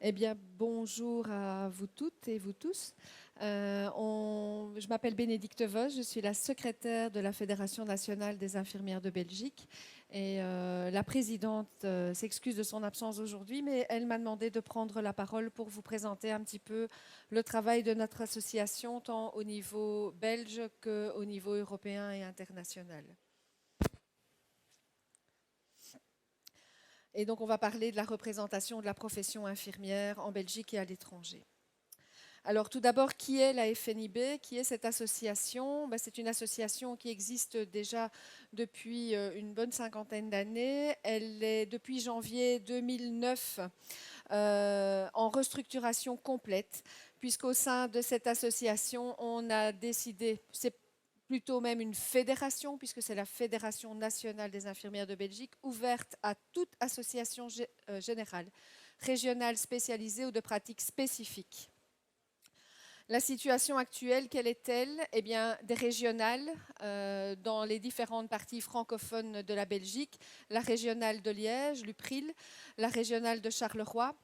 Eh bien, bonjour à vous toutes et vous tous. Je m'appelle Bénédicte Vos, je suis la secrétaire de la Fédération nationale des infirmières de Belgique. Et la présidente s'excuse de son absence aujourd'hui, mais elle m'a demandé de prendre la parole pour vous présenter un petit peu le travail de notre association, tant au niveau belge qu'au niveau européen et international. Et donc, on va parler de la représentation de la profession infirmière en Belgique et à l'étranger. Alors tout d'abord, qui est la FNIB? Qui est cette association? C'est une association qui existe déjà depuis une bonne cinquantaine d'années. Elle est depuis janvier 2009 en restructuration complète, puisqu'au sein de cette association, on a décidé, c'est plutôt même une fédération, puisque c'est la Fédération nationale des infirmières de Belgique, ouverte à toute association générale, régionale spécialisée ou de pratique spécifique. La situation actuelle, quelle est-elle? Eh bien, des régionales dans les différentes parties francophones de la Belgique, la régionale de Liège, l'UPRIL, la régionale de Charleroi,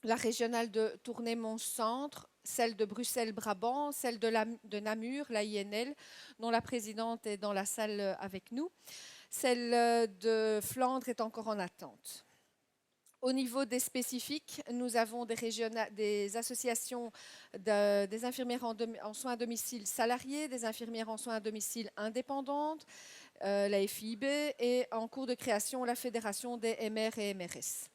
la régionale de Tournai-Mont-Centre, celle de Bruxelles-Brabant, celle de Namur, la INL, dont la présidente est dans la salle avec nous. Celle de Flandre est encore en attente. Au niveau des spécifiques, nous avons des associations des infirmières en soins à domicile salariés, des infirmières en soins à domicile indépendantes, la FIB, et en cours de création, la Fédération des MR et MRS.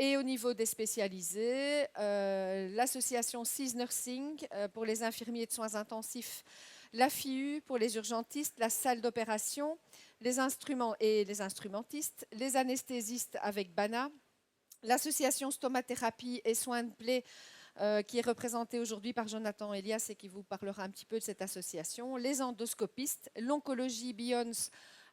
Et au niveau des spécialisés, l'association CIS Nursing pour les infirmiers de soins intensifs, la FIU pour les urgentistes, la salle d'opération, les instruments et les instrumentistes, les anesthésistes avec BANA, l'association Stomathérapie et Soins de Plaie, qui est représentée aujourd'hui par Jonathan Elias et qui vous parlera un petit peu de cette association, les endoscopistes, l'oncologie Beyonce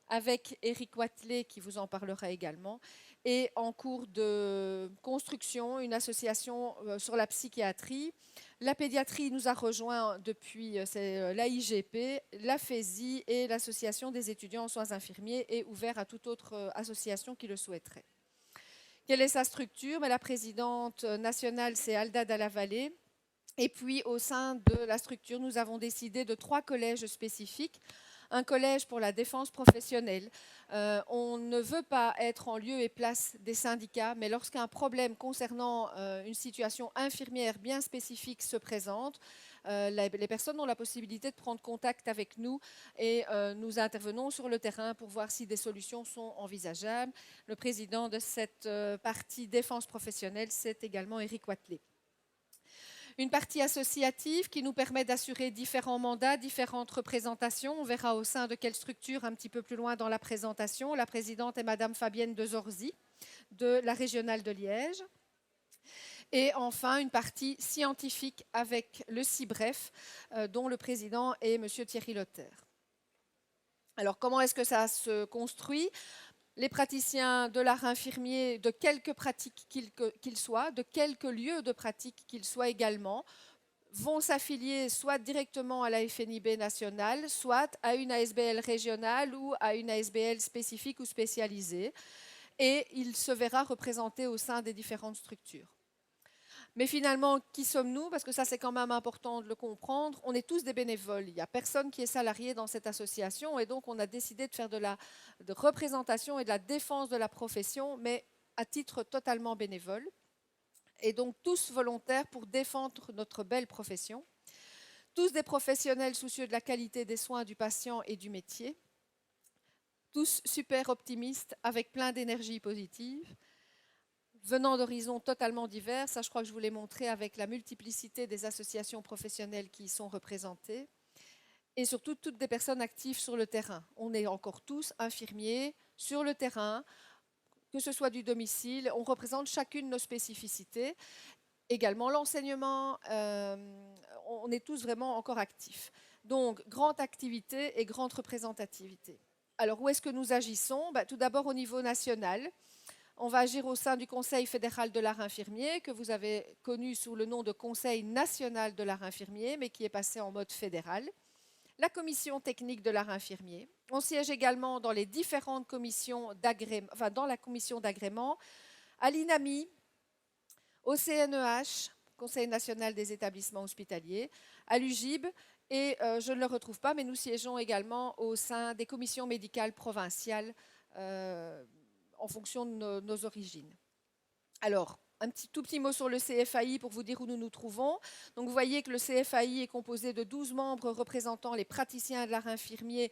avec Eric Watley qui vous en parlera également, et en cours de construction, une association sur la psychiatrie. La pédiatrie nous a rejoint depuis l'AIGP, la FESI et l'association des étudiants en soins infirmiers est ouvert à toute autre association qui le souhaiterait. Quelle est sa structure? La présidente nationale, c'est Alda Dallavallée. Et puis, au sein de la structure, nous avons décidé de 3 collèges spécifiques. Un collège pour la défense professionnelle. On ne veut pas être en lieu et place des syndicats, mais lorsqu'un problème concernant une situation infirmière bien spécifique se présente, les personnes ont la possibilité de prendre contact avec nous et nous intervenons sur le terrain pour voir si des solutions sont envisageables. Le président de cette partie défense professionnelle, c'est également Eric Watley. Une partie associative qui nous permet d'assurer différents mandats, différentes représentations. On verra au sein de quelle structure un petit peu plus loin dans la présentation. La présidente est Madame Fabienne de Zorzi de la régionale de Liège. Et enfin, une partie scientifique avec le CIBREF, dont le président est Monsieur Thierry Lotter. Alors, comment est-ce que ça se construit? Les praticiens de l'art infirmier, de quelque pratique qu'ils soient, de quelques lieux de pratique qu'ils soient également, vont s'affilier soit directement à la FNIB nationale, soit à une ASBL régionale ou à une ASBL spécifique ou spécialisée. Et il se verra représenté au sein des différentes structures. Mais finalement, qui sommes-nous? Parce que ça, c'est quand même important de le comprendre. On est tous des bénévoles. Il n'y a personne qui est salarié dans cette association. Et donc, on a décidé de faire de représentation et de la défense de la profession, mais à titre totalement bénévole. Et donc, tous volontaires pour défendre notre belle profession. Tous des professionnels soucieux de la qualité des soins du patient et du métier. Tous super optimistes, avec plein d'énergie positive. Venant d'horizons totalement divers, ça je crois que je vous l'ai montré avec la multiplicité des associations professionnelles qui y sont représentées, et surtout toutes des personnes actives sur le terrain. On est encore tous infirmiers sur le terrain, que ce soit du domicile, on représente chacune nos spécificités, également l'enseignement, on est tous vraiment encore actifs. Donc, grande activité et grande représentativité. Alors, où est-ce que nous agissons? Tout d'abord au niveau national. On va agir au sein du Conseil fédéral de l'art infirmier, que vous avez connu sous le nom de Conseil national de l'art infirmier, mais qui est passé en mode fédéral. La commission technique de l'art infirmier. On siège également dans les différentes commissions d'agrément, dans la commission d'agrément, à l'INAMI, au CNEH, Conseil national des établissements hospitaliers, à l'UGIB, et je ne le retrouve pas, mais nous siégeons également au sein des commissions médicales provinciales en fonction de nos origines. Alors, tout petit mot sur le CFAI pour vous dire où nous nous trouvons. Donc, vous voyez que le CFAI est composé de 12 membres représentant les praticiens de l'art infirmier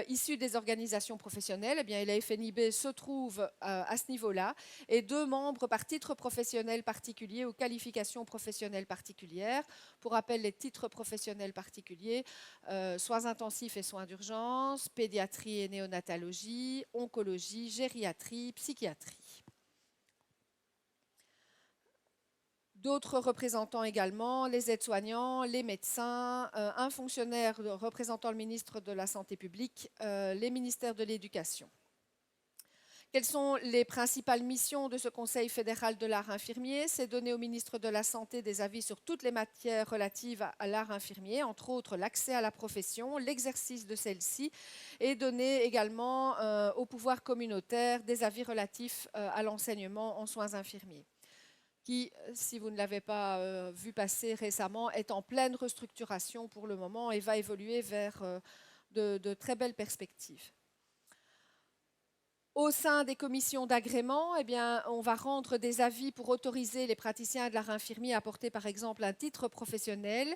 issus des organisations professionnelles. Eh bien, et la FNIB se trouve à ce niveau-là. Et 2 membres par titre professionnel particulier ou qualification professionnelle particulière. Pour rappel, les titres professionnels particuliers, soins intensifs et soins d'urgence, pédiatrie et néonatologie, oncologie, gériatrie, psychiatrie. D'autres représentants également, les aides-soignants, les médecins, un fonctionnaire représentant le ministre de la Santé publique, les ministères de l'Éducation. Quelles sont les principales missions de ce Conseil fédéral de l'art infirmier? C'est donner au ministre de la Santé des avis sur toutes les matières relatives à l'art infirmier, entre autres l'accès à la profession, l'exercice de celle-ci, et donner également au pouvoir communautaire des avis relatifs à l'enseignement en soins infirmiers, qui, si vous ne l'avez pas vu passer récemment, est en pleine restructuration pour le moment et va évoluer vers de très belles perspectives. Au sein des commissions d'agrément, eh bien, on va rendre des avis pour autoriser les praticiens de l'art infirmier à porter par exemple un titre professionnel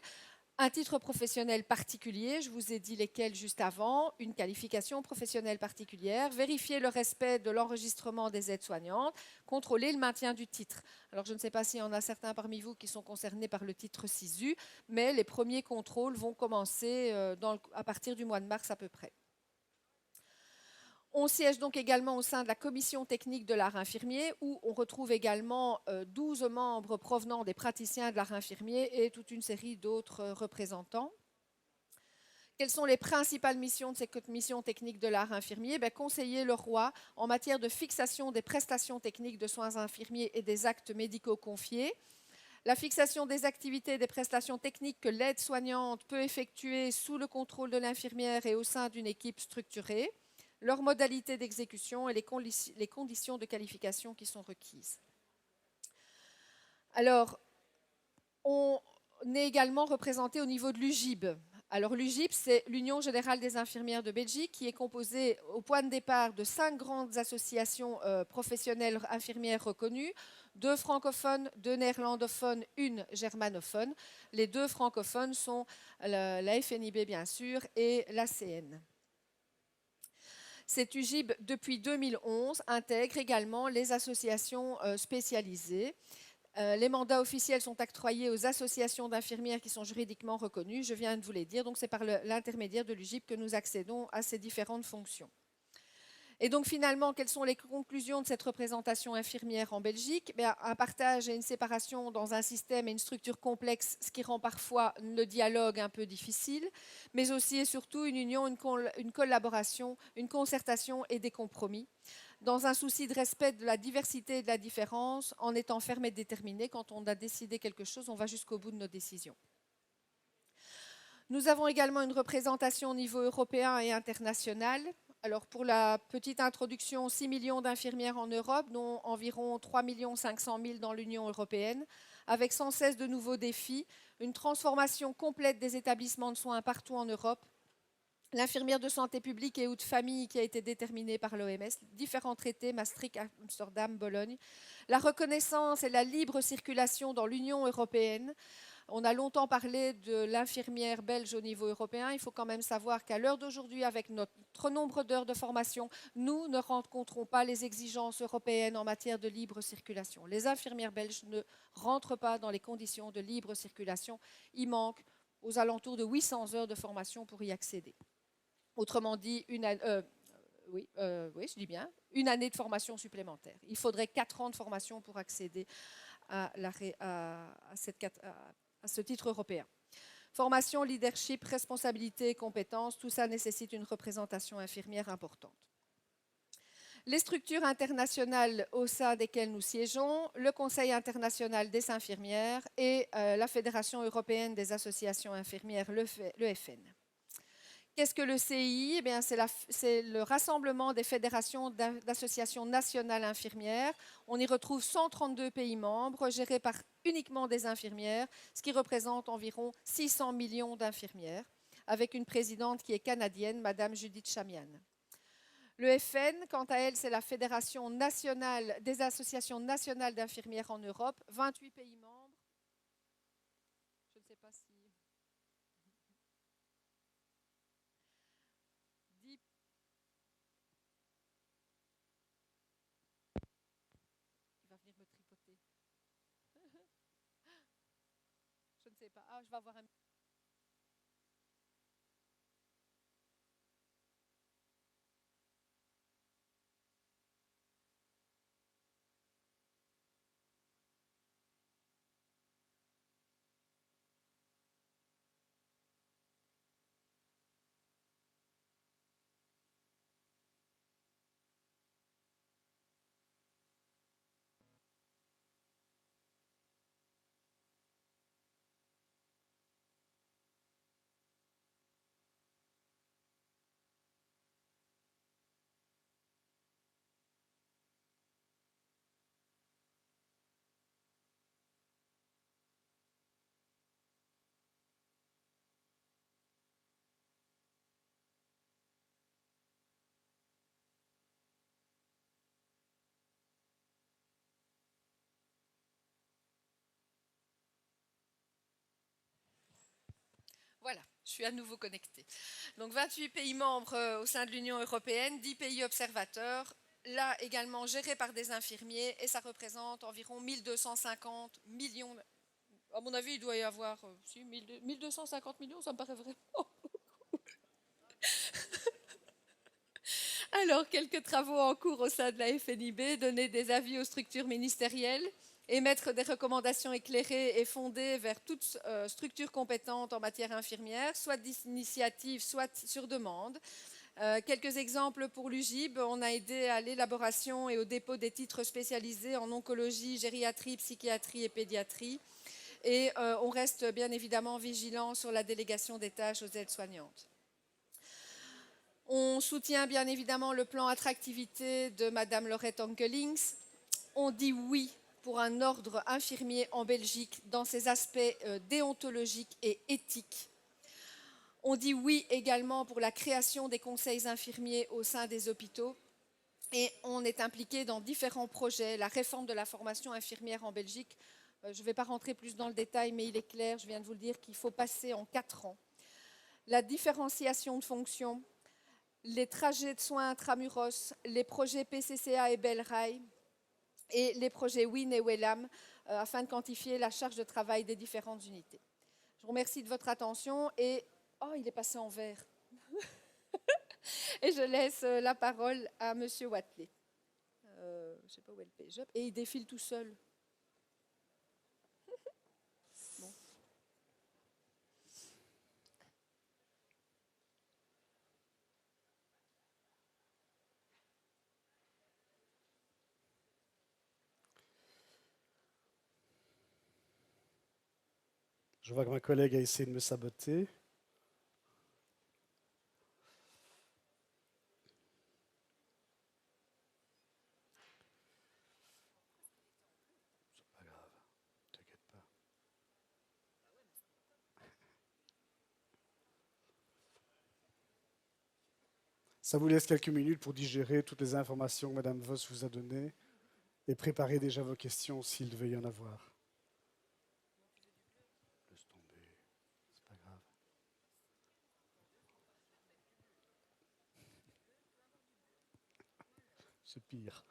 particulier, je vous ai dit lesquels juste avant, une qualification professionnelle particulière, vérifier le respect de l'enregistrement des aides-soignantes, contrôler le maintien du titre. Alors je ne sais pas s'il y en a certains parmi vous qui sont concernés par le titre SISU, mais les premiers contrôles vont commencer à partir du mois de mars à peu près. On siège donc également au sein de la commission technique de l'art infirmier où on retrouve également 12 membres provenant des praticiens de l'art infirmier et toute une série d'autres représentants. Quelles sont les principales missions de cette commission technique de l'art infirmier? Conseiller le roi en matière de fixation des prestations techniques de soins infirmiers et des actes médicaux confiés. La fixation des activités et des prestations techniques que l'aide-soignante peut effectuer sous le contrôle de l'infirmière et au sein d'une équipe structurée. Leurs modalités d'exécution et les conditions de qualification qui sont requises. Alors, on est également représenté au niveau de l'UGIB. Alors, l'UGIB, c'est l'Union générale des infirmières de Belgique, qui est composée au point de départ de 5 grandes associations professionnelles infirmières reconnues, 2 francophones, 2 néerlandophones, 1 germanophone. Les 2 francophones sont la FNIB, bien sûr, et l'ACN. Cette UGIB, depuis 2011, intègre également les associations spécialisées. Les mandats officiels sont octroyés aux associations d'infirmières qui sont juridiquement reconnues, je viens de vous les dire, donc c'est par l'intermédiaire de l'UGIB que nous accédons à ces différentes fonctions. Et donc finalement, quelles sont les conclusions de cette représentation infirmière en Belgique? Un partage et une séparation dans un système et une structure complexe, ce qui rend parfois le dialogue un peu difficile, mais aussi et surtout une union, une collaboration, une concertation et des compromis, dans un souci de respect de la diversité et de la différence, en étant ferme et déterminé. Quand on a décidé quelque chose, on va jusqu'au bout de nos décisions. Nous avons également une représentation au niveau européen et international. Alors pour la petite introduction, 6 millions d'infirmières en Europe, dont environ 3 500 000 dans l'Union européenne, avec sans cesse de nouveaux défis, une transformation complète des établissements de soins partout en Europe, l'infirmière de santé publique et ou de famille qui a été déterminée par l'OMS, différents traités, Maastricht, Amsterdam, Bologne, la reconnaissance et la libre circulation dans l'Union européenne. On a longtemps parlé de l'infirmière belge au niveau européen. Il faut quand même savoir qu'à l'heure d'aujourd'hui, avec notre nombre d'heures de formation, nous ne rencontrons pas les exigences européennes en matière de libre circulation. Les infirmières belges ne rentrent pas dans les conditions de libre circulation. Il manque aux alentours de 800 heures de formation pour y accéder. Autrement dit, une année de formation supplémentaire. Il faudrait 4 ans de formation pour accéder à ce titre européen. Formation, leadership, responsabilité, compétences, tout ça nécessite une représentation infirmière importante. Les structures internationales au sein desquelles nous siégeons, le Conseil international des infirmières et la Fédération européenne des associations infirmières, le FN. Qu'est-ce que le CII? Eh bien, c'est le rassemblement des fédérations d'associations nationales infirmières. On y retrouve 132 pays membres, gérés par uniquement des infirmières, ce qui représente environ 600 millions d'infirmières, avec une présidente qui est canadienne, Madame Judith Chamian. Le FN, quant à elle, c'est la Fédération nationale des associations nationales d'infirmières en Europe, 28 pays membres. Je ne sais pas si... 10... Il va venir me tripoter. Je ne sais pas. Ah, je vais avoir un... Voilà, je suis à nouveau connectée. Donc 28 pays membres au sein de l'Union européenne, 10 pays observateurs, là également gérés par des infirmiers, et ça représente environ 1250 millions. À mon avis, il doit y avoir 1250 millions, ça me paraît vraiment. Alors, quelques travaux en cours au sein de la FNIB, donner des avis aux structures ministérielles, émettre des recommandations éclairées et fondées vers toute structure compétente en matière infirmière, soit d'initiative, soit sur demande. Quelques exemples pour l'UGIB, on a aidé à l'élaboration et au dépôt des titres spécialisés en oncologie, gériatrie, psychiatrie et pédiatrie. Et on reste bien évidemment vigilant sur la délégation des tâches aux aides-soignantes. On soutient bien évidemment le plan attractivité de Madame Laurette Onkelings. On dit oui pour un ordre infirmier en Belgique dans ses aspects déontologiques et éthiques. On dit oui également pour la création des conseils infirmiers au sein des hôpitaux. Et on est impliqué dans différents projets, la réforme de la formation infirmière en Belgique. Je ne vais pas rentrer plus dans le détail, mais il est clair, je viens de vous le dire, qu'il faut passer en 4 ans. La différenciation de fonctions, les trajets de soins intramuros, les projets PCCA et Belrail et les projets WIN et WELAM afin de quantifier la charge de travail des différentes unités. Je vous remercie de votre attention et... Oh, il est passé en vert. Et je laisse la parole à M. Watley. Je ne sais pas où est le page up. Et il défile tout seul. Bon. Je vois que ma collègue a essayé de me saboter. C'est pas grave, t'inquiète pas. Ça vous laisse quelques minutes pour digérer toutes les informations que Madame Voss vous a données et préparer déjà vos questions s'il devait y en avoir. Laisse tomber, c'est pas grave. C'est pire.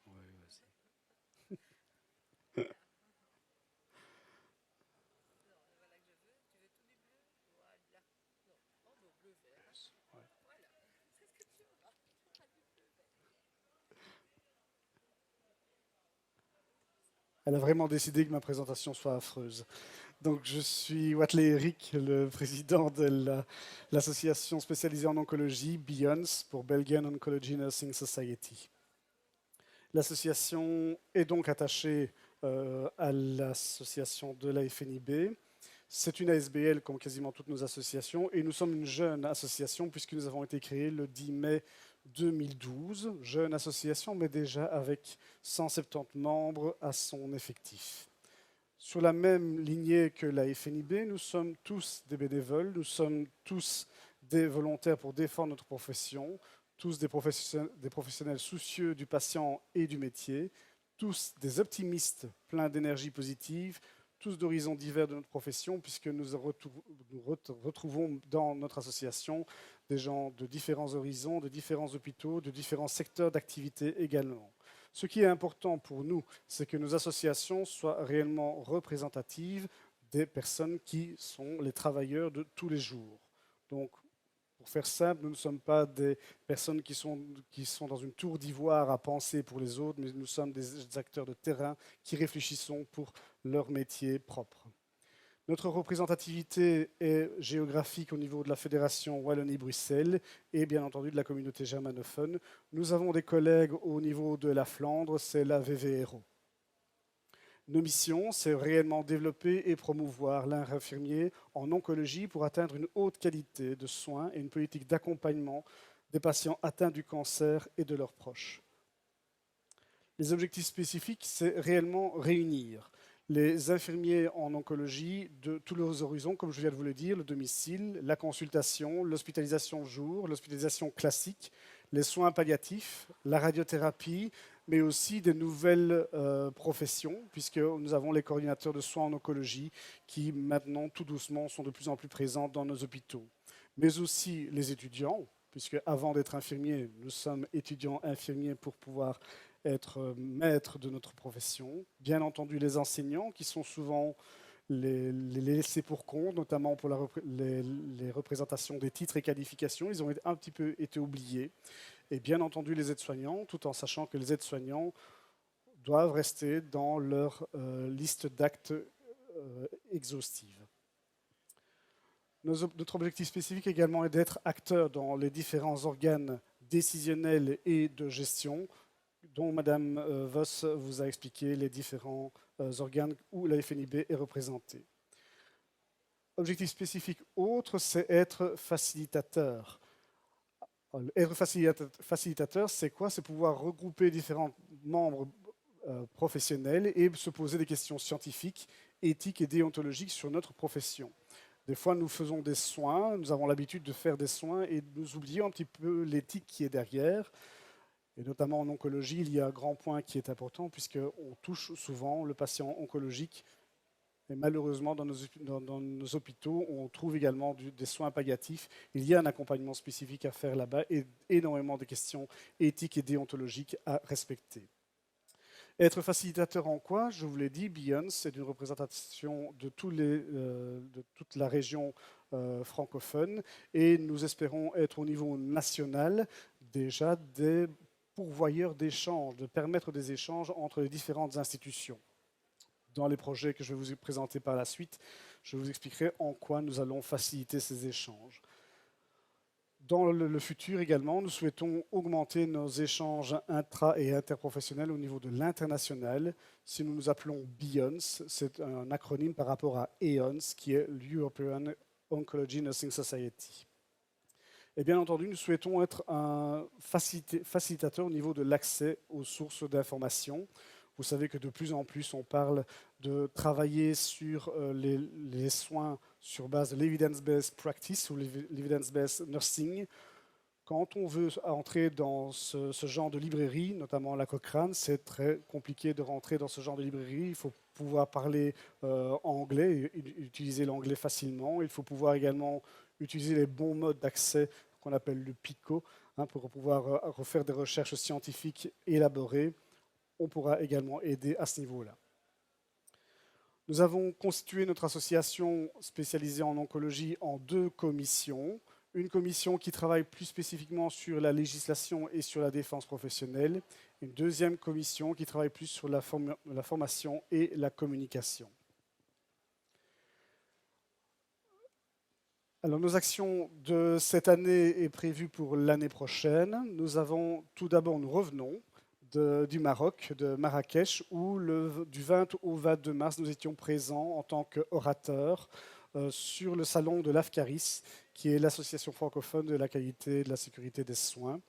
Oui, vas-y. Ouais. Elle a vraiment décidé que ma présentation soit affreuse. Donc, je suis Watley Eric, le président de l'association spécialisée en oncologie, BEONS, pour Belgian Oncology Nursing Society. L'association est donc attachée à l'association de la FNIB. C'est une ASBL comme quasiment toutes nos associations et nous sommes une jeune association puisque nous avons été créés le 10 mai 2012. Jeune association mais déjà avec 170 membres à son effectif. Sur la même lignée que la FNIB, nous sommes tous des bénévoles, nous sommes tous des volontaires pour défendre notre profession, tous des professionnels soucieux du patient et du métier, tous des optimistes pleins d'énergie positive, tous d'horizons divers de notre profession, puisque nous retrouvons dans notre association des gens de différents horizons, de différents hôpitaux, de différents secteurs d'activité également. Ce qui est important pour nous, c'est que nos associations soient réellement représentatives des personnes qui sont les travailleurs de tous les jours. Donc, pour faire simple, nous ne sommes pas des personnes qui sont dans une tour d'ivoire à penser pour les autres, mais nous sommes des acteurs de terrain qui réfléchissons pour leur métier propre. Notre représentativité est géographique au niveau de la Fédération Wallonie-Bruxelles et bien entendu de la communauté germanophone. Nous avons des collègues au niveau de la Flandre, c'est la VVRO. Nos missions, c'est réellement développer et promouvoir l'art infirmier en oncologie pour atteindre une haute qualité de soins et une politique d'accompagnement des patients atteints du cancer et de leurs proches. Les objectifs spécifiques, c'est réellement réunir les infirmiers en oncologie de tous leurs horizons, comme je viens de vous le dire, le domicile, la consultation, l'hospitalisation jour, l'hospitalisation classique, les soins palliatifs, la radiothérapie, mais aussi des nouvelles professions, puisque nous avons les coordinateurs de soins en oncologie qui maintenant, tout doucement, sont de plus en plus présents dans nos hôpitaux. Mais aussi les étudiants, puisque avant d'être infirmiers, nous sommes étudiants infirmiers pour pouvoir être maîtres de notre profession. Bien entendu, les enseignants, qui sont souvent les laissés pour compte, notamment pour les représentations des titres et qualifications. Ils ont un petit peu été oubliés. Et bien entendu, les aides-soignants, tout en sachant que les aides-soignants doivent rester dans leur liste d'actes exhaustive. Notre objectif spécifique également est d'être acteur dans les différents organes décisionnels et de gestion, dont Madame Voss vous a expliqué les différents organes où la FNIB est représentée. Objectif spécifique autre, c'est être facilitateur. Être facilitateur, c'est quoi? C'est pouvoir regrouper différents membres professionnels et se poser des questions scientifiques, éthiques et déontologiques sur notre profession. Des fois, nous faisons des soins, nous avons l'habitude de faire des soins et nous oublions un petit peu l'éthique qui est derrière. Et notamment en oncologie, il y a un grand point qui est important puisqu'on touche souvent le patient oncologique. Et malheureusement, dans nos hôpitaux, on trouve également des soins palliatifs. Il y a un accompagnement spécifique à faire là-bas et énormément de questions éthiques et déontologiques à respecter. Être facilitateur en quoi? Je vous l'ai dit, BEONS, c'est une représentation de toute la région francophone et nous espérons être au niveau national déjà des pourvoyeurs d'échanges, de permettre des échanges entre les différentes institutions. Dans les projets que je vais vous présenter par la suite, je vous expliquerai en quoi nous allons faciliter ces échanges. Dans le futur également, nous souhaitons augmenter nos échanges intra- et interprofessionnels au niveau de l'international. Si nous nous appelons BEONS, c'est un acronyme par rapport à EONS, qui est l'European Oncology Nursing Society. Et bien entendu, nous souhaitons être un facilitateur au niveau de l'accès aux sources d'information. Vous savez que de plus en plus, on parle de travailler sur les soins sur base de l'evidence-based practice ou l'evidence-based nursing. Quand on veut entrer dans ce genre de librairie, notamment la Cochrane, c'est très compliqué de rentrer dans ce genre de librairie. Il faut pouvoir parler anglais, et utiliser l'anglais facilement. Il faut pouvoir également utiliser les bons modes d'accès qu'on appelle le PICO, pour pouvoir refaire des recherches scientifiques élaborées. On pourra également aider à ce niveau-là. Nous avons constitué notre association spécialisée en oncologie en 2 commissions. Une commission qui travaille plus spécifiquement sur la législation et sur la défense professionnelle. Une deuxième commission qui travaille plus sur la formation et la communication. Alors, nos actions de cette année est prévues pour l'année prochaine. Nous avons tout d'abord, nous revenons du Maroc, de Marrakech, où du 20 au 22 mars, nous étions présents en tant qu'orateurs sur le salon de l'AFCARIS, qui est l'association francophone de la qualité et de la sécurité des soins.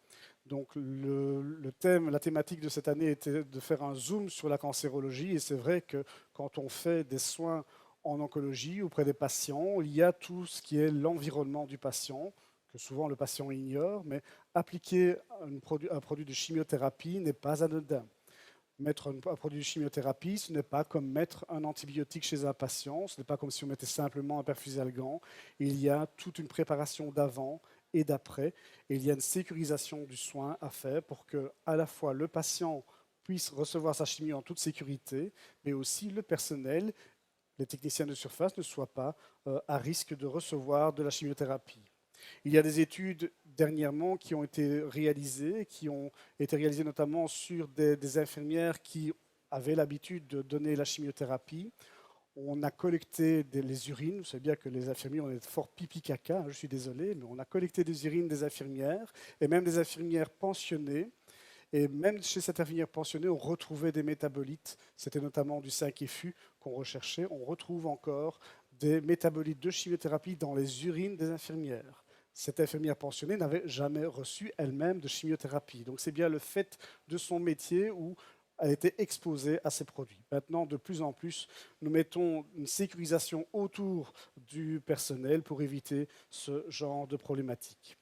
Donc le thème, la thématique de cette année était de faire un zoom sur la cancérologie, et c'est vrai que quand on fait des soins en oncologie auprès des patients, il y a tout ce qui est l'environnement du patient, que souvent le patient ignore, mais appliquer un produit de chimiothérapie n'est pas anodin. Mettre un produit de chimiothérapie, ce n'est pas comme mettre un antibiotique chez un patient, ce n'est pas comme si on mettait simplement un perfusalgan. Il y a toute une préparation d'avant et d'après, et il y a une sécurisation du soin à faire pour que à la fois le patient puisse recevoir sa chimio en toute sécurité, mais aussi le personnel, les techniciens de surface ne soient pas à risque de recevoir de la chimiothérapie. Il y a des études dernièrement qui ont été réalisées notamment sur des infirmières qui avaient l'habitude de donner la chimiothérapie. On a collecté les urines, vous savez bien que les infirmiers, on est fort pipi-caca, je suis désolé, mais on a collecté des urines des infirmières, et même des infirmières pensionnées. Et même chez cette infirmière pensionnée, on retrouvait des métabolites, c'était notamment du 5-FU qu'on recherchait. On retrouve encore des métabolites de chimiothérapie dans les urines des infirmières. Cette infirmière pensionnée n'avait jamais reçu elle-même de chimiothérapie. Donc c'est bien le fait de son métier où elle était exposée à ces produits. Maintenant, de plus en plus, nous mettons une sécurisation autour du personnel pour éviter ce genre de problématiques.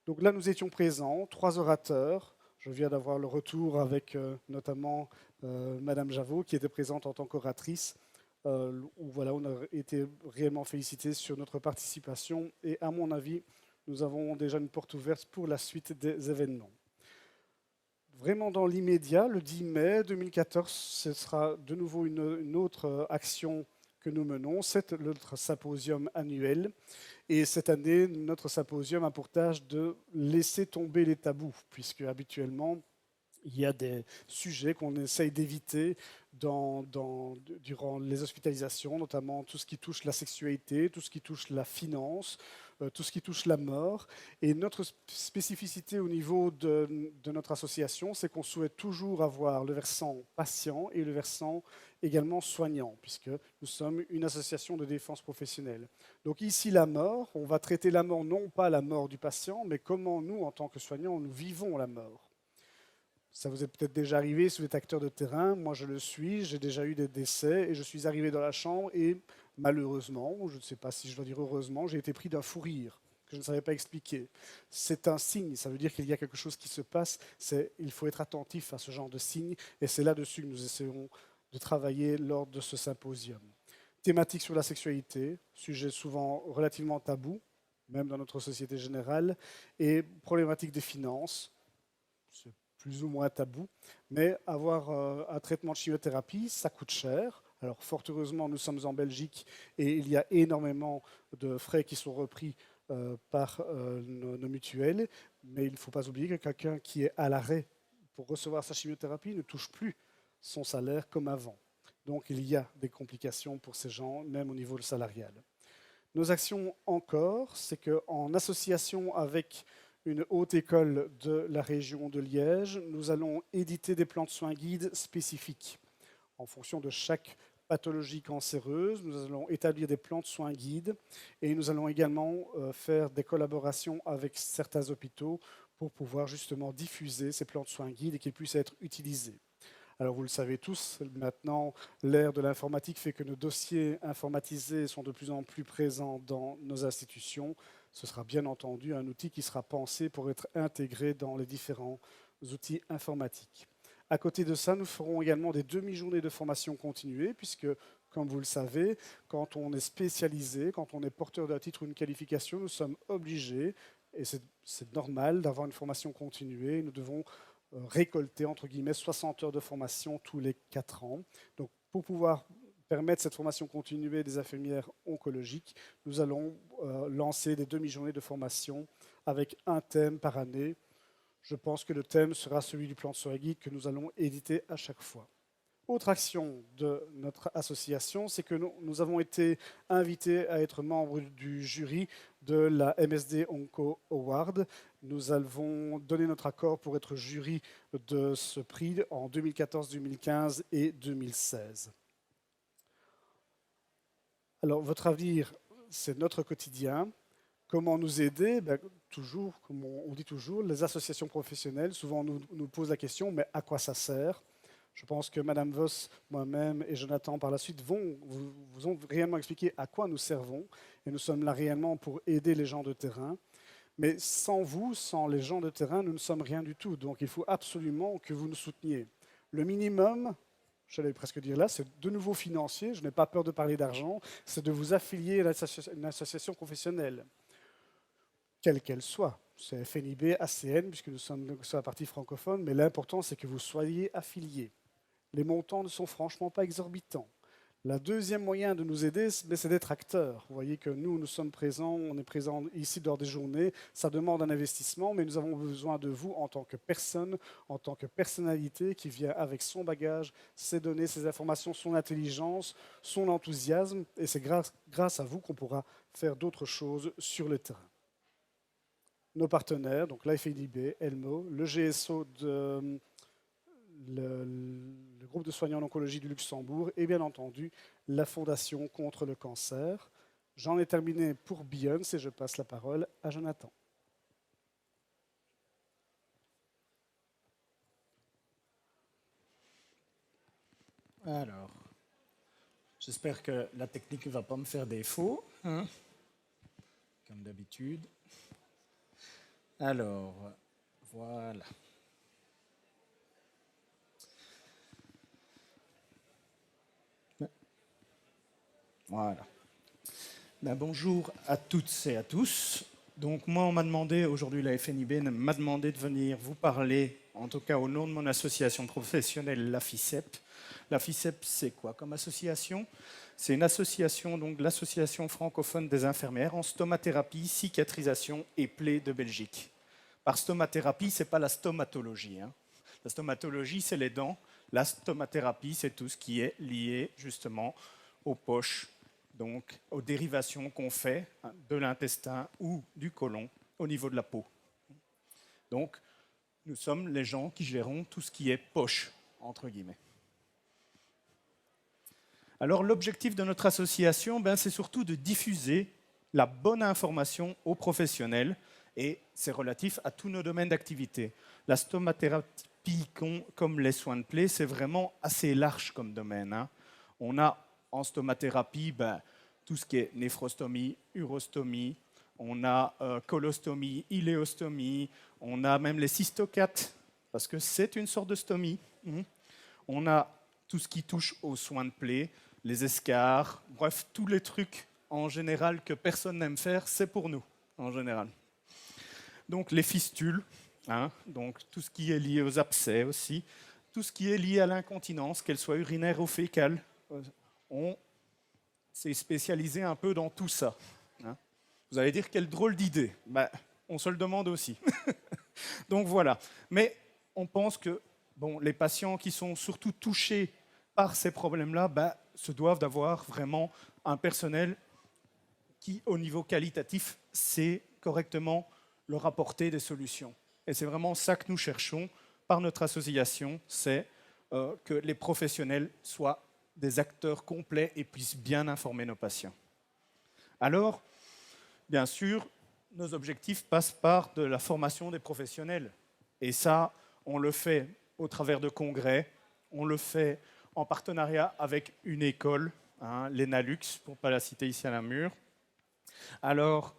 Donc là, nous étions présents, 3 orateurs. Je viens d'avoir le retour avec notamment Madame Javot, qui était présente en tant qu'oratrice. Où voilà, on a été réellement félicités sur notre participation. Et à mon avis, nous avons déjà une porte ouverte pour la suite des événements. Vraiment dans l'immédiat, le 10 mai 2014, ce sera de nouveau une autre action que nous menons, c'est notre symposium annuel. Et cette année, notre symposium a pour tâche de laisser tomber les tabous, puisque habituellement, il y a des sujets qu'on essaye d'éviter durant les hospitalisations, notamment tout ce qui touche la sexualité, tout ce qui touche la finance, tout ce qui touche la mort. Et notre spécificité au niveau de notre association, c'est qu'on souhaite toujours avoir le versant patient et le versant également soignant, puisque nous sommes une association de défense professionnelle. Donc ici, la mort, on va traiter la mort, non pas la mort du patient, mais comment nous, en tant que soignants, nous vivons la mort. Ça vous est peut-être déjà arrivé si vous êtes acteur de terrain. Moi, je le suis. J'ai déjà eu des décès et je suis arrivé dans la chambre et malheureusement, je ne sais pas si je dois dire heureusement, j'ai été pris d'un fou rire que je ne savais pas expliquer. C'est un signe. Ça veut dire qu'il y a quelque chose qui se passe. Il faut être attentif à ce genre de signes et c'est là-dessus que nous essaierons de travailler lors de ce symposium. Thématique sur la sexualité, sujet souvent relativement tabou, même dans notre société générale, et problématique des finances. C'est plus ou moins tabou, mais avoir un traitement de chimiothérapie, ça coûte cher. Alors fort heureusement, nous sommes en Belgique et il y a énormément de frais qui sont repris par nos mutuelles, mais il ne faut pas oublier que quelqu'un qui est à l'arrêt pour recevoir sa chimiothérapie ne touche plus son salaire comme avant. Donc il y a des complications pour ces gens, même au niveau salarial. Nos actions encore, c'est qu'en association avec une haute école de la région de Liège, nous allons éditer des plans de soins guides spécifiques. En fonction de chaque pathologie cancéreuse, nous allons établir des plans de soins guides et nous allons également faire des collaborations avec certains hôpitaux pour pouvoir justement diffuser ces plans de soins guides et qu'ils puissent être utilisés. Alors vous le savez tous, maintenant l'ère de l'informatique fait que nos dossiers informatisés sont de plus en plus présents dans nos institutions. Ce sera bien entendu un outil qui sera pensé pour être intégré dans les différents outils informatiques. À côté de ça, nous ferons également des demi-journées de formation continuée, puisque, comme vous le savez, quand on est spécialisé, quand on est porteur d'un titre ou une qualification, nous sommes obligés, et c'est normal, d'avoir une formation continuée. Nous devons récolter, entre guillemets, 60 heures de formation tous les 4 ans. Donc, pour pouvoir permettre cette formation continuée des infirmières oncologiques, nous allons lancer des demi-journées de formation avec un thème par année. Je pense que le thème sera celui du plan de soins guide que nous allons éditer à chaque fois. Autre action de notre association, c'est que nous avons été invités à être membres du jury de la MSD Onco Award. Nous avons donné notre accord pour être jury de ce prix en 2014, 2015 et 2016. Alors, votre avenir, c'est notre quotidien. Comment nous aider? Toujours, comme on dit toujours, les associations professionnelles souvent nous posent la question, mais à quoi ça sert? Je pense que Madame Voss, moi-même et Jonathan par la suite vous ont réellement expliqué à quoi nous servons. Et nous sommes là réellement pour aider les gens de terrain. Mais sans vous, sans les gens de terrain, nous ne sommes rien du tout. Donc il faut absolument que vous nous souteniez. Le minimum, j'allais presque dire là, c'est de nouveau financier. Je n'ai pas peur de parler d'argent. C'est de vous affilier à une association professionnelle, quelle qu'elle soit. C'est FNIB, ACN, puisque nous sommes sur la partie francophone. Mais l'important, c'est que vous soyez affiliés. Les montants ne sont franchement pas exorbitants. Le deuxième moyen de nous aider, c'est d'être acteurs. Vous voyez que nous sommes présents, on est présents ici lors des journées. Ça demande un investissement, mais nous avons besoin de vous en tant que personne, en tant que personnalité qui vient avec son bagage, ses données, ses informations, son intelligence, son enthousiasme. Et c'est grâce à vous qu'on pourra faire d'autres choses sur le terrain. Nos partenaires, donc l'AFIDB, Elmo, le GSO de le groupe de soignants en oncologie du Luxembourg et bien entendu la Fondation contre le cancer. J'en ai terminé pour Beyoncé et je passe la parole à Jonathan. Alors, j'espère que la technique ne va pas me faire défaut, hein, comme d'habitude. Alors, voilà. Voilà. Bonjour à toutes et à tous. Donc moi, on m'a demandé, aujourd'hui la FNIB m'a demandé de venir vous parler, en tout cas au nom de mon association professionnelle, la FICEP. La FICEP, c'est quoi comme association? C'est une association, donc l'association francophone des infirmières en stomathérapie, cicatrisation et plaies de Belgique. Par stomathérapie, ce n'est pas la stomatologie. Hein. La stomatologie, c'est les dents. La stomathérapie, c'est tout ce qui est lié justement aux poches, donc aux dérivations qu'on fait de l'intestin ou du côlon au niveau de la peau. Donc, nous sommes les gens qui gérons tout ce qui est poche, entre guillemets. Alors, l'objectif de notre association, c'est surtout de diffuser la bonne information aux professionnels et c'est relatif à tous nos domaines d'activité. La stomathérapie, comme les soins de plaie, c'est vraiment assez large comme domaine. Hein. On a en stomathérapie, tout ce qui est néphrostomie, urostomie, on a colostomie, iléostomie, on a même les cystocates, parce que c'est une sorte de stomie. On a tout ce qui touche aux soins de plaie, les escarres, bref, tous les trucs en général que personne n'aime faire, c'est pour nous, en général. Donc les fistules, hein, donc tout ce qui est lié aux abcès aussi, tout ce qui est lié à l'incontinence, qu'elle soit urinaire ou fécale, on s'est spécialisé un peu dans tout ça. Hein. Vous allez dire quelle drôle d'idée. On se le demande aussi. Donc voilà. Mais on pense que les patients qui sont surtout touchés par ces problèmes-là se doivent d'avoir vraiment un personnel qui, au niveau qualitatif, sait correctement leur apporter des solutions. Et c'est vraiment ça que nous cherchons par notre association, c'est que les professionnels soient des acteurs complets et puissent bien informer nos patients. Alors, bien sûr, nos objectifs passent par de la formation des professionnels. Et ça, on le fait au travers de congrès, on le fait en partenariat avec une école, hein, l'ENALUX, pour ne pas la citer ici à Namur. Alors,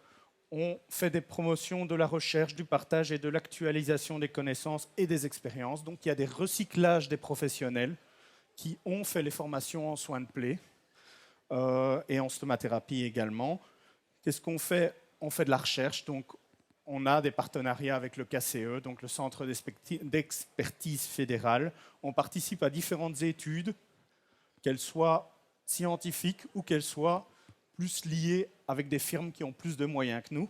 on fait des promotions de la recherche, du partage et de l'actualisation des connaissances et des expériences. Donc, il y a des recyclages des professionnels qui ont fait les formations en soins de plaie et en stomathérapie également. Qu'est-ce qu'on fait? On fait de la recherche. Donc, on a des partenariats avec le KCE, donc le Centre d'expertise fédéral. On participe à différentes études, qu'elles soient scientifiques ou qu'elles soient plus liées avec des firmes qui ont plus de moyens que nous.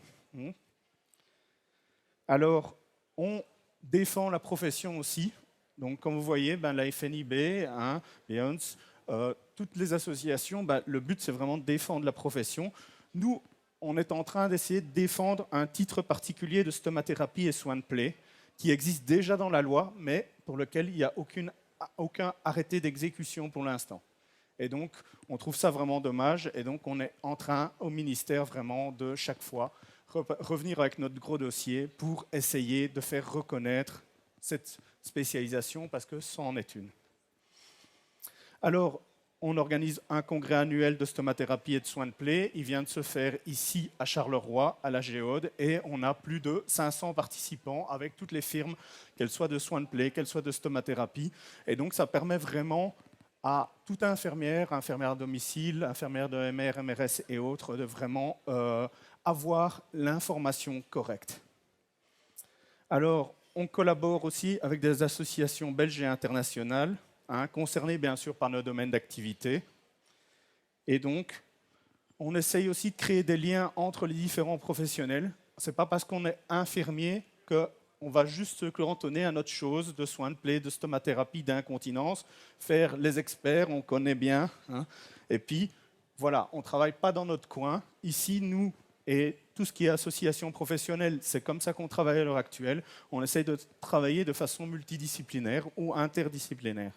Alors, on défend la profession aussi Donc, comme vous voyez, la FNIB, hein, Lions, toutes les associations, le but, c'est vraiment de défendre la profession. Nous, on est en train d'essayer de défendre un titre particulier de stomathérapie et soins de plaie qui existe déjà dans la loi, mais pour lequel il n'y a aucun arrêté d'exécution pour l'instant. Et donc, on trouve ça vraiment dommage. Et donc, on est en train, au ministère, vraiment, de chaque fois, revenir avec notre gros dossier pour essayer de faire reconnaître cette spécialisation, parce que ça en est une. Alors, on organise un congrès annuel de stomathérapie et de soins de plaie. Il vient de se faire ici, à Charleroi, à la Géode, et on a plus de 500 participants avec toutes les firmes, qu'elles soient de soins de plaie, qu'elles soient de stomathérapie. Et donc, ça permet vraiment à toute infirmière à domicile, infirmière de MR, MRS et autres, de vraiment avoir l'information correcte. Alors, on collabore aussi avec des associations belges et internationales, concernées bien sûr par nos domaines d'activité. Et donc, on essaye aussi de créer des liens entre les différents professionnels. Ce n'est pas parce qu'on est infirmier qu'on va juste se cantonner à notre chose de soins de plaie, de stomathérapie, d'incontinence, faire les experts, on connaît bien. Et puis, voilà, on ne travaille pas dans notre coin. Ici, nous, et tout ce qui est association professionnelle, c'est comme ça qu'on travaille à l'heure actuelle. On essaye de travailler de façon multidisciplinaire ou interdisciplinaire.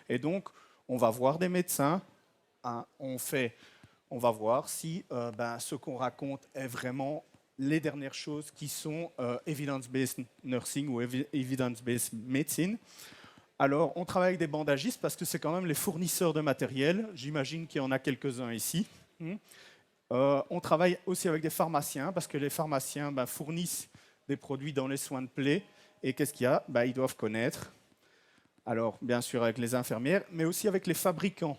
Et donc, on va voir des médecins, on va voir si ce qu'on raconte est vraiment les dernières choses qui sont evidence-based nursing ou evidence-based medicine. Alors, on travaille avec des bandagistes parce que c'est quand même les fournisseurs de matériel. J'imagine qu'il y en a quelques-uns ici. On travaille aussi avec des pharmaciens parce que les pharmaciens fournissent des produits dans les soins de plaie. Et qu'est-ce qu'il y a ? Ils doivent connaître. Alors, bien sûr, avec les infirmières, mais aussi avec les fabricants.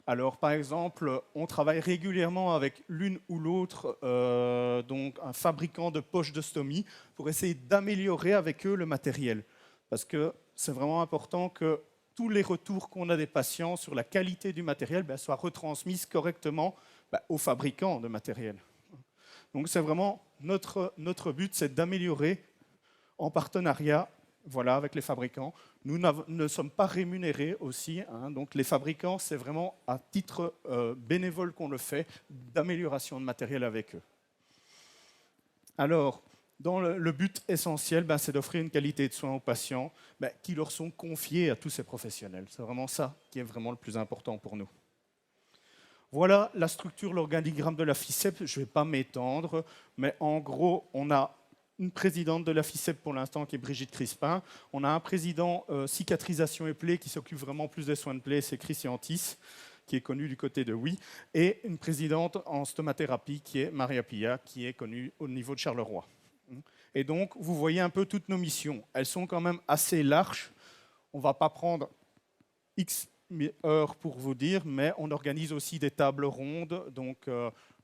Alors, par exemple, on travaille régulièrement avec l'une ou l'autre, donc un fabricant de poches de stomie, pour essayer d'améliorer avec eux le matériel. Parce que c'est vraiment important que tous les retours qu'on a des patients sur la qualité du matériel soient retransmis correctement aux fabricants de matériel. Donc, c'est vraiment notre but, c'est d'améliorer en partenariat avec les fabricants. Nous ne sommes pas rémunérés aussi. Donc les fabricants, c'est vraiment à titre bénévole qu'on le fait, d'amélioration de matériel avec eux. Alors, le but essentiel, c'est d'offrir une qualité de soins aux patients qui leur sont confiés à tous ces professionnels. C'est vraiment ça qui est vraiment le plus important pour nous. Voilà la structure, l'organigramme de la FICEP. Je ne vais pas m'étendre, mais en gros, on a une présidente de la FICEP pour l'instant qui est Brigitte Crispin. On a un président cicatrisation et plaie qui s'occupe vraiment plus des soins de plaie, c'est Christian Tiss, qui est connu du côté de Oui, et une présidente en stomathérapie qui est Maria Pilla, qui est connue au niveau de Charleroi. Et donc, vous voyez un peu toutes nos missions. Elles sont quand même assez larges. On ne va pas prendre X heures pour vous dire, mais on organise aussi des tables rondes donc,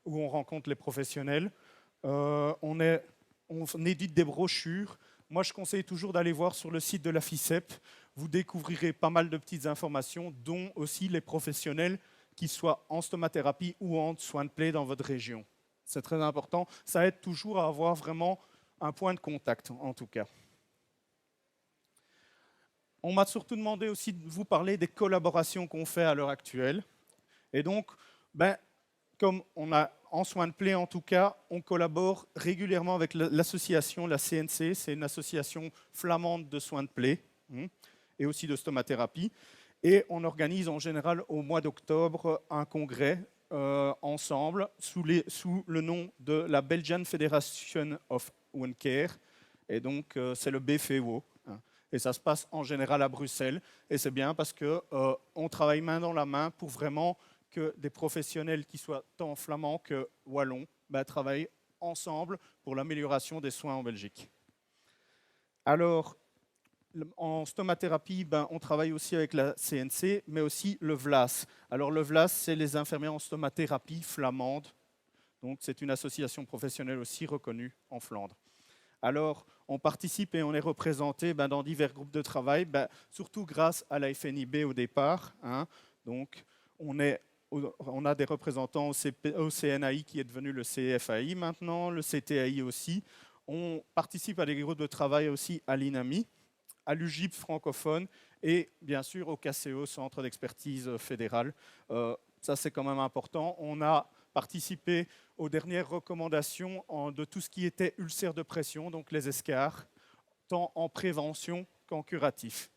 où on rencontre les professionnels. On édite des brochures. Moi, je conseille toujours d'aller voir sur le site de la FICEP. Vous découvrirez pas mal de petites informations, dont aussi les professionnels, qu'ils soient en stomathérapie ou en soins de plaie dans votre région. C'est très important. Ça aide toujours à avoir vraiment un point de contact, en tout cas. On m'a surtout demandé aussi de vous parler des collaborations qu'on fait à l'heure actuelle. Et donc, comme on a en soins de plaie en tout cas, on collabore régulièrement avec l'association, la CNC, c'est une association flamande de soins de plaie et aussi de stomathérapie. Et on organise en général au mois d'octobre un congrès ensemble sous le nom de la Belgian Federation of Wound Care. Et donc, c'est le BFWO. Et ça se passe en général à Bruxelles. Et c'est bien parce qu'on travaille main dans la main pour vraiment que des professionnels qui soient tant flamands que wallons travaillent ensemble pour l'amélioration des soins en Belgique. Alors, en stomathérapie, on travaille aussi avec la CNC, mais aussi le VLAS. Alors, le VLAS, c'est les infirmières en stomathérapie flamandes. Donc, c'est une association professionnelle aussi reconnue en Flandre. Alors, on participe et on est représenté dans divers groupes de travail, surtout grâce à la FNIB au départ. Donc, on a des représentants au CNAI qui est devenu le CFAI maintenant, le CTAI aussi. On participe à des groupes de travail aussi à l'INAMI. à l'UGIP francophone et bien sûr au KCO, Centre d'expertise fédéral. Ça, c'est quand même important. On a participé aux dernières recommandations de tout ce qui était ulcère de pression, donc les escarres, tant en prévention qu'en curatif.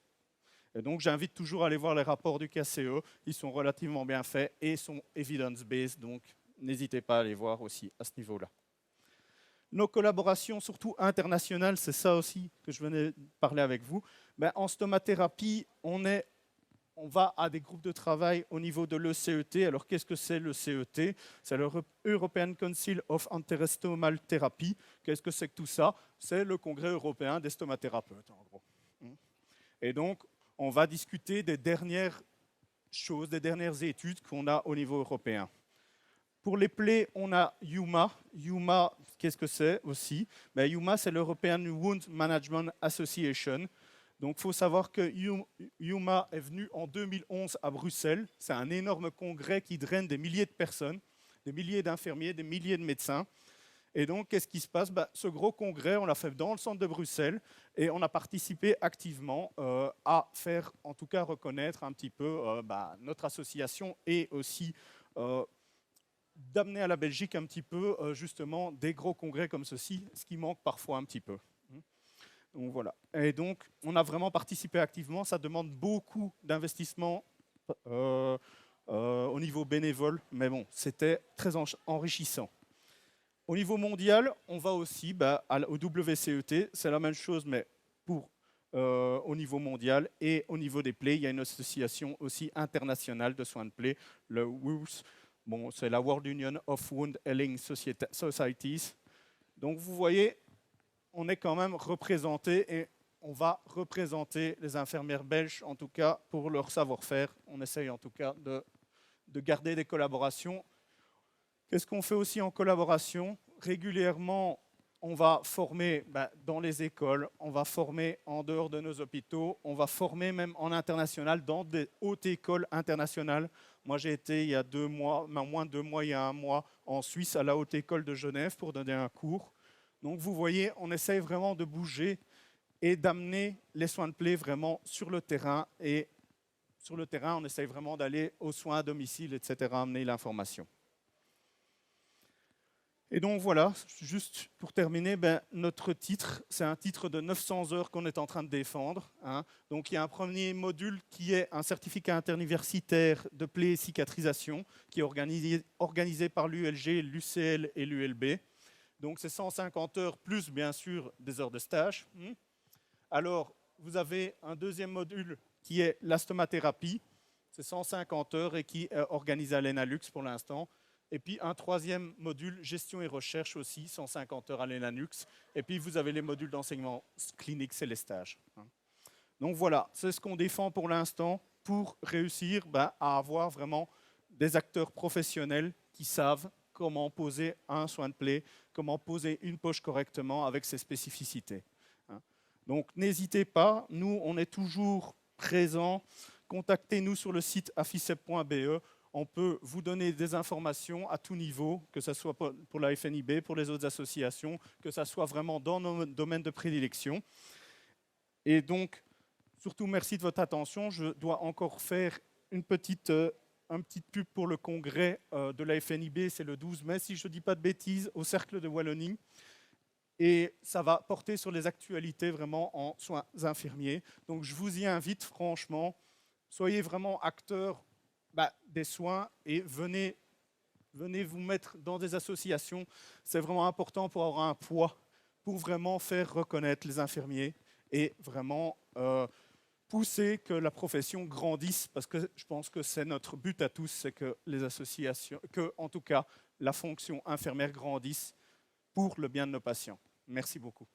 Et donc, j'invite toujours à aller voir les rapports du KCE. Ils sont relativement bien faits et sont evidence-based, donc n'hésitez pas à les voir aussi à ce niveau-là. Nos collaborations, surtout internationales, c'est ça aussi que je venais de parler avec vous. Ben, en stomathérapie, on va à des groupes de travail au niveau de l'ECET. Alors, qu'est-ce que c'est le CET? C'est le European Council of Enterostomal Therapy. Qu'est-ce que c'est que tout ça? C'est le congrès européen des stomathérapeutes, en gros. Et donc, on va discuter des dernières choses, des dernières études qu'on a au niveau européen. Pour les plaies, on a EUMA. EUMA, qu'est-ce que c'est aussi? Ben, EUMA, c'est l'European Wound Management Association. Donc, il faut savoir que EUMA est venu en 2011 à Bruxelles. C'est un énorme congrès qui draine des milliers de personnes, des milliers d'infirmiers, des milliers de médecins. Et donc, qu'est-ce qui se passe? Ce gros congrès, on l'a fait dans le centre de Bruxelles et on a participé activement à faire, en tout cas, reconnaître un petit peu notre association et aussi d'amener à la Belgique un petit peu, justement, des gros congrès comme ceci, ce qui manque parfois un petit peu. Donc, voilà. Et donc, on a vraiment participé activement. Ça demande beaucoup d'investissement au niveau bénévole, mais bon, c'était très enrichissant. Au niveau mondial, on va aussi au WCET, c'est la même chose, mais au niveau mondial. Et au niveau des plaies, il y a une association aussi internationale de soins de plaies, le WOOS. Bon, c'est la World Union of Wound Healing Societies. Donc vous voyez, on est quand même représenté et on va représenter les infirmières belges, en tout cas pour leur savoir-faire. On essaye en tout cas de garder des collaborations. Qu'est-ce qu'on fait aussi en collaboration? Régulièrement, on va former dans les écoles, on va former en dehors de nos hôpitaux, on va former même en international dans des hautes écoles internationales. Moi, j'ai été il y a 2 mois, moins de 2 mois, il y a 1 mois, en Suisse, à la Haute École de Genève pour donner un cours. Donc, vous voyez, on essaye vraiment de bouger et d'amener les soins de plaie vraiment sur le terrain. Et sur le terrain, on essaye vraiment d'aller aux soins à domicile, etc., amener l'information. Et donc voilà, juste pour terminer, notre titre, c'est un titre de 900 heures qu'on est en train de défendre. Donc il y a un premier module qui est un certificat interuniversitaire de plaie et cicatrisation, qui est organisé par l'ULG, l'UCL et l'ULB. Donc c'est 150 heures plus bien sûr des heures de stage. Alors vous avez un deuxième module qui est la stomathérapie, c'est 150 heures et qui est organisé à l'ENALUX pour l'instant. Et puis un troisième module, gestion et recherche aussi, 150 heures à l'ENALUX. Et puis vous avez les modules d'enseignement clinique, c'est les stages. Donc voilà, c'est ce qu'on défend pour l'instant pour réussir à avoir vraiment des acteurs professionnels qui savent comment poser un soin de plaie, comment poser une poche correctement avec ses spécificités. Donc n'hésitez pas, nous on est toujours présents. Contactez-nous sur le site afficep.be. On peut vous donner des informations à tout niveau, que ce soit pour la FNIB, pour les autres associations, que ce soit vraiment dans nos domaines de prédilection. Et donc, surtout, merci de votre attention. Je dois encore faire une petite pub pour le congrès de la FNIB. C'est le 12 mai, si je ne dis pas de bêtises, au Cercle de Wallonie. Et ça va porter sur les actualités vraiment en soins infirmiers. Donc, je vous y invite franchement. Soyez vraiment acteurs des soins et venez vous mettre dans des associations. C'est vraiment important pour avoir un poids, pour vraiment faire reconnaître les infirmiers et vraiment pousser que la profession grandisse, parce que je pense que c'est notre but à tous, c'est que les associations, que en tout cas la fonction infirmière grandisse pour le bien de nos patients. Merci beaucoup.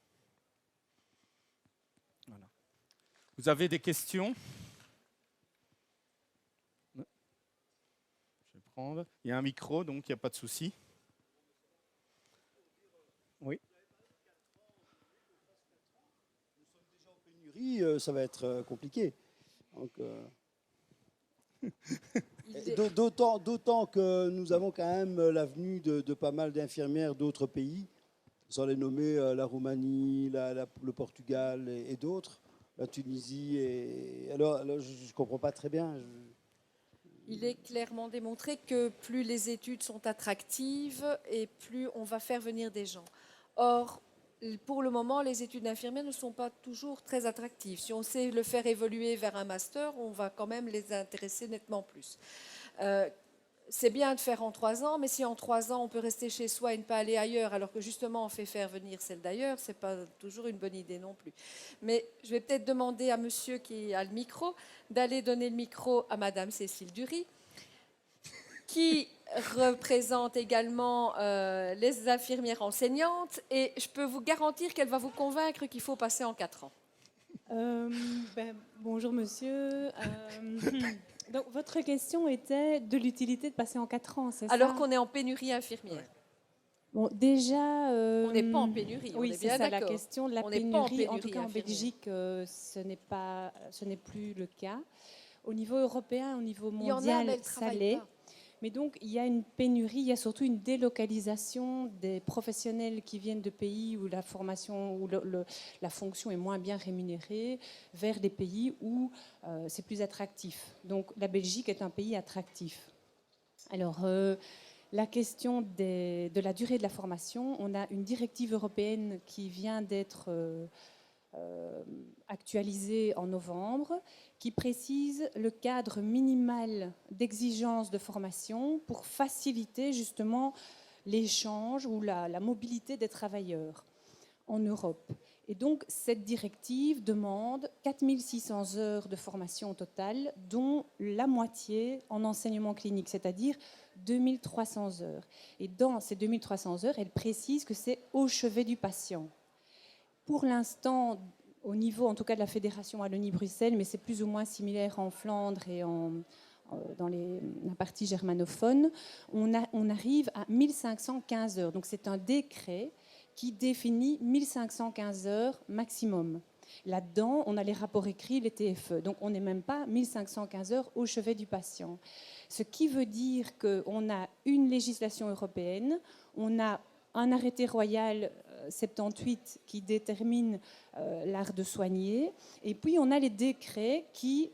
Voilà. Vous avez des questions ? Il y a un micro, donc il n'y a pas de souci. Oui. Nous sommes déjà en pénurie, ça va être compliqué. Donc, d'autant que nous avons quand même la venue de pas mal d'infirmières d'autres pays, sans les nommer la Roumanie, le Portugal et d'autres. la Tunisie. Et alors je ne comprends pas très bien. Il est clairement démontré que plus les études sont attractives et plus on va faire venir des gens. Or, pour le moment, les études d'infirmière ne sont pas toujours très attractives. Si on sait le faire évoluer vers un master, on va quand même les intéresser nettement plus. C'est bien de faire en 3 ans, mais si en 3 ans on peut rester chez soi et ne pas aller ailleurs, alors que justement on fait faire venir celle d'ailleurs, c'est pas toujours une bonne idée non plus. Mais je vais peut-être demander à monsieur qui a le micro d'aller donner le micro à madame Cécile Dury, qui représente également les infirmières enseignantes, et je peux vous garantir qu'elle va vous convaincre qu'il faut passer en 4 ans. Bonjour monsieur. Donc, votre question était de l'utilité de passer en 4 ans, c'est ça? Alors qu'on est en pénurie infirmière. Bon, déjà... on n'est pas en pénurie, oui, on est c'est bien ça, la d'accord. question de la On n'est pas en pénurie. En tout pénurie cas, en infirmière. Belgique, ce n'est plus le cas. Au niveau européen, au niveau Il y en a, mondial, mais elles ça travaillent l'est. pas. Mais donc, il y a une pénurie, il y a surtout une délocalisation des professionnels qui viennent de pays où la formation, où la fonction est moins bien rémunérée, vers des pays où c'est plus attractif. Donc, la Belgique est un pays attractif. Alors, la question de la durée de la formation, on a une directive européenne qui vient d'être actualisée en novembre, qui précise le cadre minimal d'exigence de formation pour faciliter justement l'échange ou la mobilité des travailleurs en Europe. Et donc, cette directive demande 4600 heures de formation au total, dont la moitié en enseignement clinique, c'est-à-dire 2300 heures. Et dans ces 2300 heures, elle précise que c'est au chevet du patient. Pour l'instant, au niveau en tout cas de la Fédération Wallonie-Bruxelles, mais c'est plus ou moins similaire en Flandre et dans la partie germanophone, on arrive à 1515 heures. Donc c'est un décret qui définit 1515 heures maximum. Là-dedans, on a les rapports écrits, les TFE. Donc on n'est même pas 1515 heures au chevet du patient. Ce qui veut dire qu'on a une législation européenne, on a un arrêté royal 78 qui détermine l'art de soigner, et puis on a les décrets qui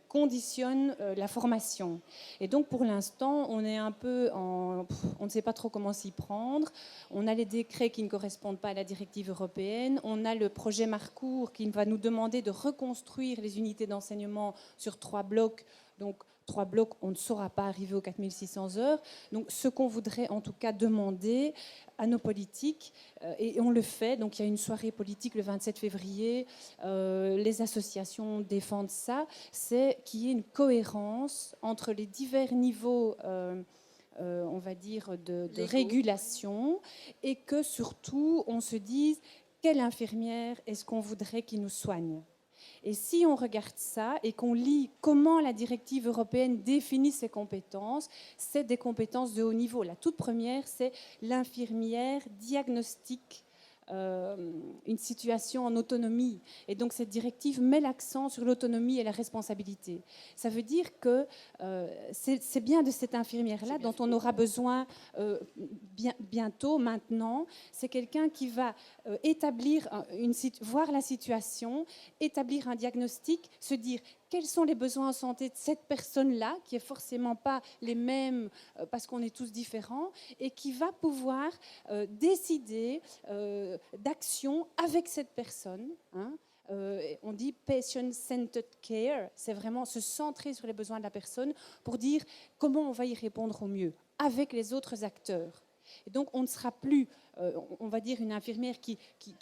conditionnent la formation. Et donc pour l'instant, on est un peu on ne sait pas trop comment s'y prendre. On a les décrets qui ne correspondent pas à la directive européenne. On a le projet Marcourt qui va nous demander de reconstruire les unités d'enseignement sur 3 blocs. Donc 3 blocs, on ne saura pas arriver aux 4600 heures. Donc ce qu'on voudrait en tout cas demander à nos politiques, et on le fait, donc il y a une soirée politique le 27 février, les associations défendent ça, c'est qu'il y ait une cohérence entre les divers niveaux on va dire de régulation, et que surtout on se dise quelle infirmière est-ce qu'on voudrait qui nous soigne. Et si on regarde ça et qu'on lit comment la directive européenne définit ses compétences, c'est des compétences de haut niveau. La toute première, c'est l'infirmière diagnostique une situation en autonomie. Et donc cette directive met l'accent sur l'autonomie et la responsabilité. Ça veut dire que c'est bien de cette infirmière-là dont on aura besoin bientôt, maintenant. C'est quelqu'un qui va établir voir la situation, établir un diagnostic, se dire quels sont les besoins en santé de cette personne-là, qui n'est forcément pas les mêmes parce qu'on est tous différents, et qui va pouvoir décider d'action avec cette personne. On dit patient-centered care, c'est vraiment se centrer sur les besoins de la personne pour dire comment on va y répondre au mieux avec les autres acteurs. Et donc on ne sera plus, on va dire, une infirmière qui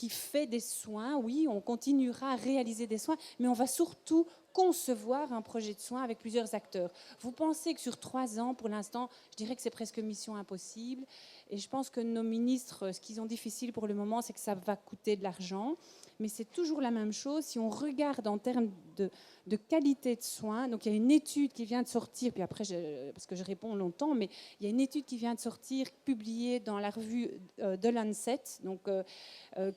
fait des soins. Oui, on continuera à réaliser des soins, mais on va surtout concevoir un projet de soins avec plusieurs acteurs. Vous pensez que sur 3 ans, pour l'instant, je dirais que c'est presque mission impossible. Et je pense que nos ministres, ce qu'ils ont difficile pour le moment, c'est que ça va coûter de l'argent. Mais c'est toujours la même chose. Si on regarde en termes de qualité de soins, donc il y a une étude qui vient de sortir, puis après, parce que je réponds longtemps, mais il y a une étude qui vient de sortir, publiée dans la revue de Lancet, donc,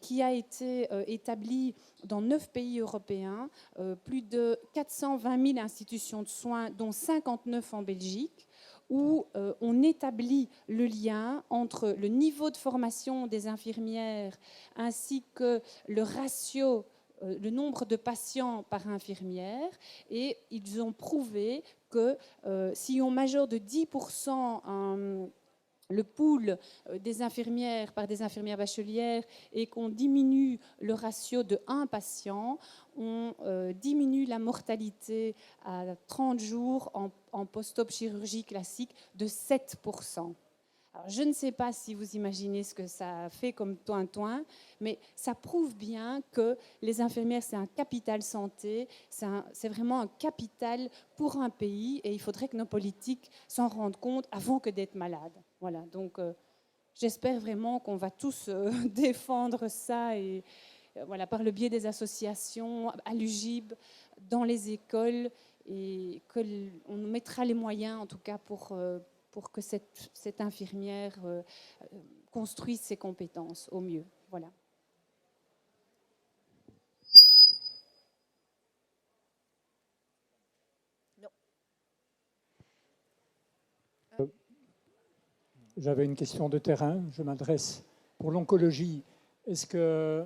qui a été établie dans 9 pays européens, plus de 420 000 institutions de soins, dont 59 en Belgique, où on établit le lien entre le niveau de formation des infirmières ainsi que le ratio le nombre de patients par infirmière et ils ont prouvé que si on majore de 10% le pool des infirmières par des infirmières bachelières et qu'on diminue le ratio de 1 patient, on diminue la mortalité à 30 jours en post-op chirurgie classique de 7%. Alors, je ne sais pas si vous imaginez ce que ça fait comme toin-toin, mais ça prouve bien que les infirmières, c'est un capital santé, c'est vraiment un capital pour un pays et il faudrait que nos politiques s'en rendent compte avant que d'être malades. Voilà, donc j'espère vraiment qu'on va tous défendre ça et voilà, par le biais des associations, à l'UGIB, dans les écoles et qu'on mettra les moyens en tout cas pour que cette infirmière construise ses compétences au mieux. Voilà. J'avais une question de terrain, je m'adresse pour l'oncologie. Est-ce que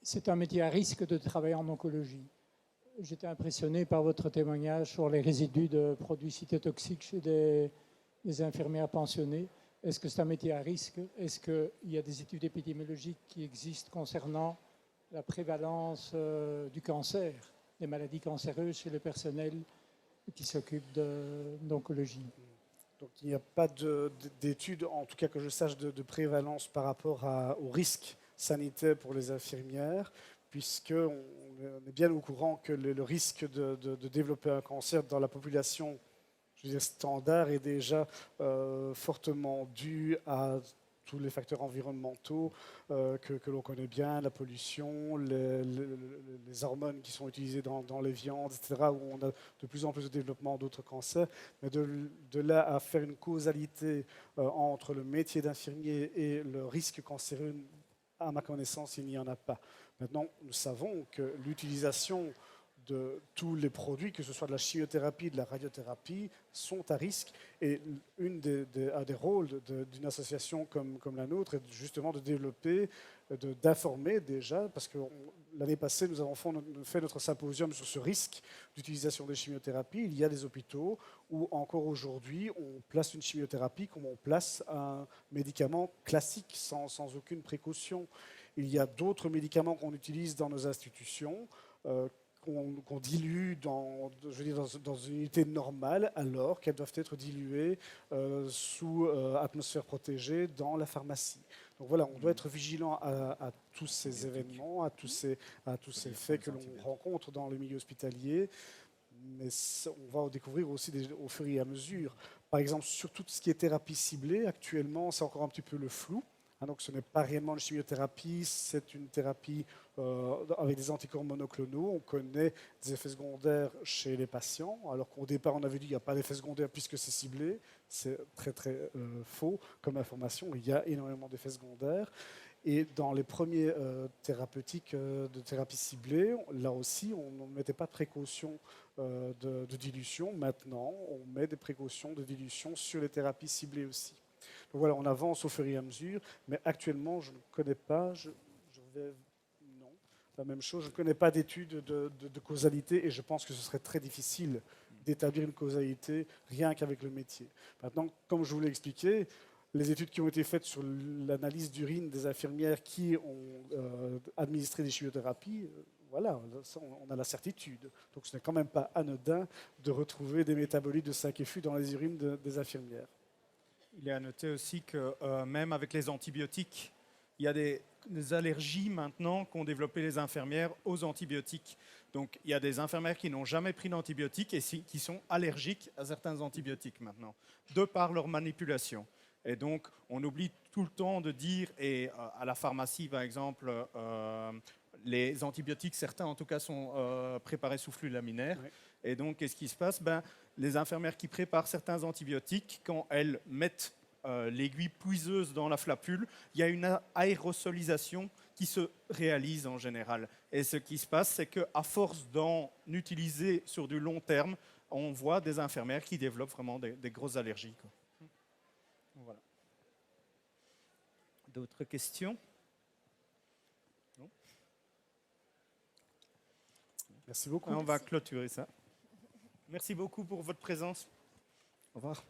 c'est un métier à risque de travailler en oncologie? J'étais impressionné par votre témoignage sur les résidus de produits cytotoxiques chez des infirmières pensionnées. Est-ce que c'est un métier à risque? Est-ce qu'il y a des études épidémiologiques qui existent concernant la prévalence du cancer, des maladies cancéreuses chez le personnel qui s'occupe d'oncologie? Donc il n'y a pas d'études, en tout cas que je sache, de prévalence par rapport au risque sanitaire pour les infirmières, puisqu'on est bien au courant que le risque de développer un cancer dans la population, je veux dire, standard est déjà fortement dû à tous les facteurs environnementaux que l'on connaît bien, la pollution, les hormones qui sont utilisées dans les viandes, etc., où on a de plus en plus de développement d'autres cancers. Mais de là à faire une causalité entre le métier d'infirmier et le risque cancéreux, à ma connaissance, il n'y en a pas. Maintenant, nous savons que l'utilisation de tous les produits, que ce soit de la chimiothérapie, de la radiothérapie, sont à risque. Et un des rôles d'une association comme la nôtre est justement de développer, d'informer déjà, parce que l'année passée, nous avons fait notre symposium sur ce risque d'utilisation des chimiothérapies. Il y a des hôpitaux où encore aujourd'hui, on place une chimiothérapie comme on place un médicament classique, sans aucune précaution. Il y a d'autres médicaments qu'on utilise dans nos institutions, qu'on dilue dans une unité normale, alors qu'elles doivent être diluées sous atmosphère protégée dans la pharmacie. Donc voilà, on doit être vigilant à tous ces événements, à tous ces faits que l'on rencontre dans le milieu hospitalier, mais on va en découvrir aussi au fur et à mesure. Par exemple, sur tout ce qui est thérapie ciblée, actuellement, c'est encore un petit peu le flou. Donc ce n'est pas réellement une chimiothérapie, c'est une thérapie avec des anticorps monoclonaux. On connaît des effets secondaires chez les patients, alors qu'au départ on avait dit qu'il n'y a pas d'effets secondaires puisque c'est ciblé. C'est très très faux comme information, il y a énormément d'effets secondaires. Et dans les premiers thérapeutiques de thérapie ciblée, là aussi on ne mettait pas de précautions de dilution. Maintenant on met des précautions de dilution sur les thérapies ciblées aussi. Donc voilà, on avance au fur et à mesure, mais actuellement, je ne connais pas, non, la même chose, je ne connais pas d'études de causalité et je pense que ce serait très difficile d'établir une causalité rien qu'avec le métier. Maintenant, comme je vous l'ai expliqué, les études qui ont été faites sur l'analyse d'urine des infirmières qui ont administré des chimiothérapies, voilà, on a la certitude. Donc ce n'est quand même pas anodin de retrouver des métabolites de 5-FU dans les urines des infirmières. Il est à noter aussi que même avec les antibiotiques, il y a des allergies maintenant qu'ont développé les infirmières aux antibiotiques. Donc il y a des infirmières qui n'ont jamais pris d'antibiotiques et qui sont allergiques à certains antibiotiques maintenant, de par leur manipulation. Et donc on oublie tout le temps de dire, et à la pharmacie par exemple, les antibiotiques, certains en tout cas sont préparés sous flux laminaire. Oui. Et donc, qu'est-ce qui se passe? Les infirmières qui préparent certains antibiotiques, quand elles mettent l'aiguille puiseuse dans la flapule, il y a une aérosolisation qui se réalise en général. Et ce qui se passe, c'est qu'à force d'en utiliser sur du long terme, on voit des infirmières qui développent vraiment des grosses allergies, quoi. Voilà. D'autres questions? Non? Merci beaucoup. On va clôturer ça. Merci beaucoup pour votre présence. Au revoir.